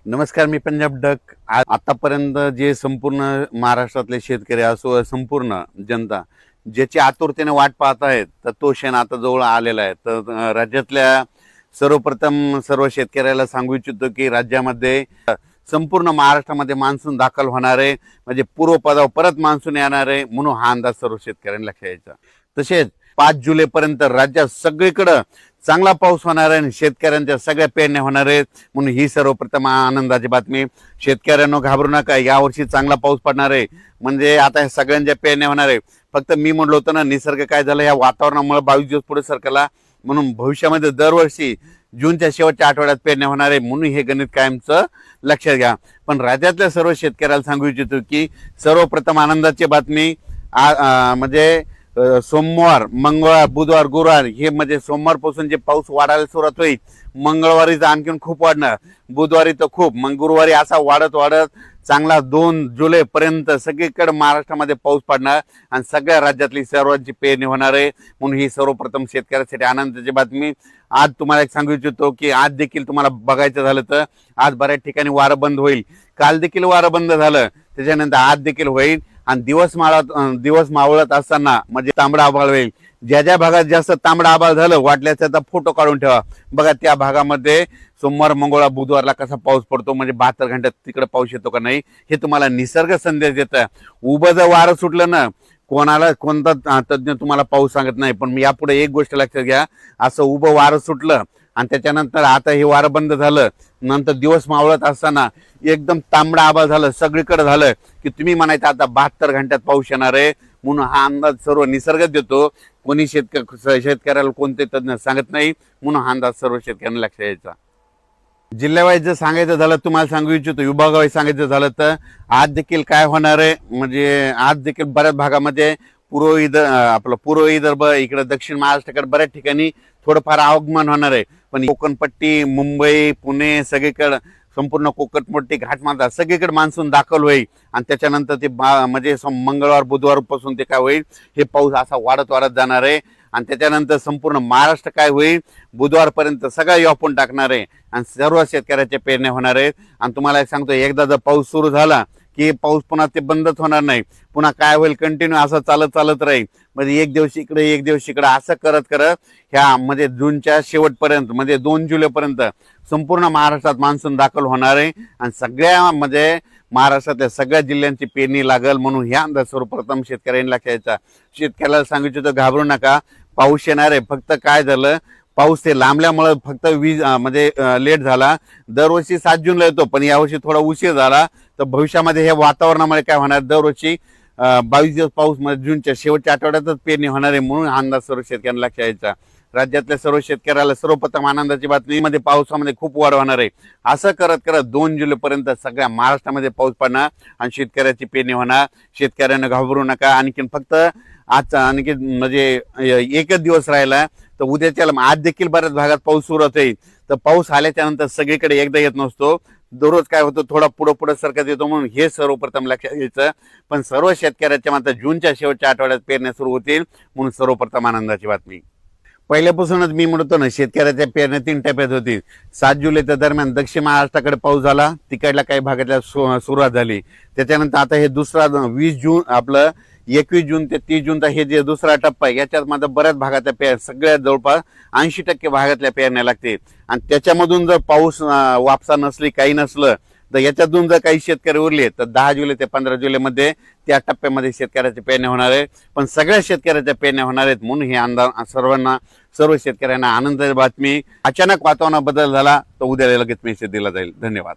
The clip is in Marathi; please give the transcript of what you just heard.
नमस्कार, मी पंजाब डक. आतापर्यंत जे संपूर्ण महाराष्ट्रातले शेतकरी असो, संपूर्ण जनता ज्याची आतुरतेने वाट पाहत आहेत, तर तो क्षण आता जवळ आलेला आहे. तर राज्यातल्या सर्वप्रथम सर्व शेतकऱ्याला सांगू इच्छितो की राज्यामध्ये संपूर्ण महाराष्ट्रामध्ये मान्सून दाखल होणार आहे, म्हणजे पूर्वपदावर परत मान्सून येणार आहे, म्हणून हा अंदाज सर्व शेतकऱ्यांनी लक्षात घ्यायचा. तसेच 5 जुलैपर्यंत राज्यात सगळीकडे चांगला पाऊस होणार आहे आणि शेतकऱ्यांच्या सगळ्या पेरण्या होणार आहेत, म्हणून ही सर्वप्रथम आनंदाची बातमी. शेतकऱ्यांनो, घाबरू नका, यावर्षी चांगला पाऊस पडणार आहे, म्हणजे आता ह्या सगळ्यांच्या पेरण्या होणार आहे. फक्त मी म्हणलो होतो ना, निसर्ग काय झालं, या वातावरणामुळे 22 दिवस पुढे सरकला, म्हणून भविष्यामध्ये दरवर्षी जूनच्या शेवटच्या आठवड्यात पेरण्या होणार आहे, म्हणून हे गणित कायमचं लक्षात घ्या. पण राज्यातल्या सर्व शेतकऱ्याला सांगू इच्छितो की सर्वप्रथम आनंदाची बातमी, म्हणजे सोमवार, मंगळवार, बुधवार, गुरुवार हे म्हणजे सोमवारपासून जे पाऊस वाढायला सुरुवात होईल. मंगळवारी तर आणखीन खूप वाढणार, बुधवारी तर खूप, मग गुरुवारी असा वाढत वाढत चांगला 2 जुलैपर्यंत सगळीकडे महाराष्ट्रामध्ये पाऊस पडणार आणि सगळ्या राज्यातली सर्वांची पेरणी होणार आहे, म्हणून ही सर्वप्रथम शेतकऱ्यासाठी आनंदाची बातमी. आज तुम्हाला एक सांगू इच्छितो की आज देखील तुम्हाला बघायचं झालं तर आज बऱ्याच ठिकाणी वारं बंद होईल. काल देखील वारं बंद झालं, त्याच्यानंतर आज देखील होईल आणि दिवस मावळत असताना म्हणजे तांबडा आभाळ होईल. ज्या ज्या भागात जास्त तांबडा आभाळ झालं, वाटल्यास त्याचा फोटो काढून ठेवा. बघा त्या भागामध्ये सोमवार, मंगळवार, बुधवारला कसा पाऊस पडतो, म्हणजे 72 घंट्यात तिकडे पाऊस येतो का नाही, हे तुम्हाला निसर्ग संदेश देतं. उभं जर वारं सुटलं ना, कोणता तज्ञ तुम्हाला पाऊस सांगत नाही, पण यापुढे एक गोष्ट लक्षात घ्या, असं उभं वारं सुटलं आणि त्याच्यानंतर आता हे वारं बंद झालं, नंतर दिवस मावळत असताना एकदम तांबडा आभाळ झालं, सगळीकडे झालं की तुम्ही म्हणायचं आता 72 घंट्यात पाऊस येणार आहे, म्हणून हा अंदाज सर्व निसर्ग देतो. कोणी शेतकऱ्याला कोणते तज्ञ सांगत नाही, म्हणून हा अंदाज सर्व शेतकऱ्यांना लक्षात यायचा. जिल्ह्यावाईज जर सांगायचं झालं, तुम्हाला सांगू इच्छितो, विभागावाईज सांगायचं झालं तर आज देखील काय होणार आहे, म्हणजे आज देखील बऱ्याच भागामध्ये पूर्व विदर्भ, इकडे दक्षिण महाराष्ट्राकडे बऱ्याच ठिकाणी थोडंफार आगमन होणार आहे. पण कोकणपट्टी, मुंबई, पुणे सगळीकडे संपूर्ण कोकणपट्टी, घाटमाथा सगळीकडे मान्सून दाखल होईल आणि त्याच्यानंतर ते म्हणजे मंगळवार, बुधवार पासून ते काय होईल, हे पाऊस असा वाढत वाढत जाणार आहे आणि त्याच्यानंतर संपूर्ण महाराष्ट्र काय होईल, बुधवारपर्यंत सगळं व्यापून टाकणार आहे आणि सर्व शेतकऱ्याच्या पेरण्या होणार आहेत. आणि तुम्हाला एक सांगतो, एकदा जर पाऊस सुरू झाला की पाऊस पुन्हा ते बंदच होणार नाही, पुन्हा काय होईल, कंटिन्यू असं चालत राहील. म्हणजे एक दिवस इकडे एक दिवस इकडे असं करत करत ह्या म्हणजे जूनच्या शेवटपर्यंत म्हणजे 2 जुलैपर्यंत संपूर्ण महाराष्ट्रात मान्सून दाखल होणार आहे आणि सगळ्या म्हणजे महाराष्ट्रातल्या सगळ्या जिल्ह्यांची पेरणी लागल, म्हणून ह्या अंदाज सर्वप्रथम शेतकऱ्यांनी लक्षात घ्यायचा. शेतकऱ्याला सांगितलं तर घाबरू नका, पाऊस येणार आहे. फक्त काय झालं, पाऊस ते लांबल्यामुळे फक्त म्हणजे लेट झाला. दरवर्षी 7 जूनला येतो, पण यावर्षी थोडा उशीर झाला. तर भविष्यामध्ये हे वातावरणामुळे काय होणार, दरवर्षी 22 दिवस पाऊस म्हणजे जूनच्या शेवटच्या आठवड्यातच पेरणी होणार आहे, म्हणून हा अंदाज सर्व शेतकऱ्यांना लक्षात यायचा. राज्यातल्या सर्व शेतकऱ्याला सर्वप्रथम आनंदाची बातमी, मध्ये पावसामध्ये खूप वाढ होणार आहे. असं करत करत 2 जुलैपर्यंत सगळ्या महाराष्ट्रामध्ये पाऊस पडणार आणि शेतकऱ्याची पेरणी होणार. शेतकऱ्यांना घाबरू नका. आणखीन फक्त आजचा आणखी म्हणजे एकच दिवस राहिला, तर उद्याच्या आज देखील बऱ्याच भागात पाऊस सुरू होईल. तर पाऊस आल्याच्या नंतर सगळीकडे एकदा येत नसतो, दररोज काय होतं, थोडा पुढे सरकत येतो, म्हणून हे सर्वप्रथम लक्षात घ्यायचं. पण सर्व शेतकऱ्याच्या मात्र जूनच्या शेवटच्या आठवड्यात पेरण्या सुरू होतील, म्हणून सर्वप्रथम आनंदाची बातमी. पहिल्यापासूनच मी म्हणतो ना, शेतकऱ्याच्या पेरण्या 3 टप्प्यात होतील. 7 जुलैच्या दरम्यान दक्षिण महाराष्ट्राकडे पाऊस झाला, तिकडल्या काही भागातल्या सुरुवात झाली. त्याच्यानंतर आता हे दुसरा 20 जून आपलं 21 जून ते 30 जून हे जे दुसरा टप्पा आहे, याच्यात मात्र बऱ्याच भागातल्या सगळ्यात जवळपास 80% भागातल्या पेरण्या लागतील. आणि त्याच्यामधून जर पाऊस वापसा नसली, काही नसलं, तर याच्यातून जर काही शेतकरी उरले तर 10 जुलै ते 15 जुलैमध्ये त्या टप्प्यामध्ये शेतकऱ्याच्या पेरण्या होणार आहेत. पण सगळ्या शेतकऱ्याच्या पेरण्या होणार आहेत, म्हणून हे अंदाज सर्व शेतकऱ्यांना आनंदाची बातमी. अचानक वातावरणात बदल झाला तर उद्या लगेच मेसेज दिला जाईल. धन्यवाद.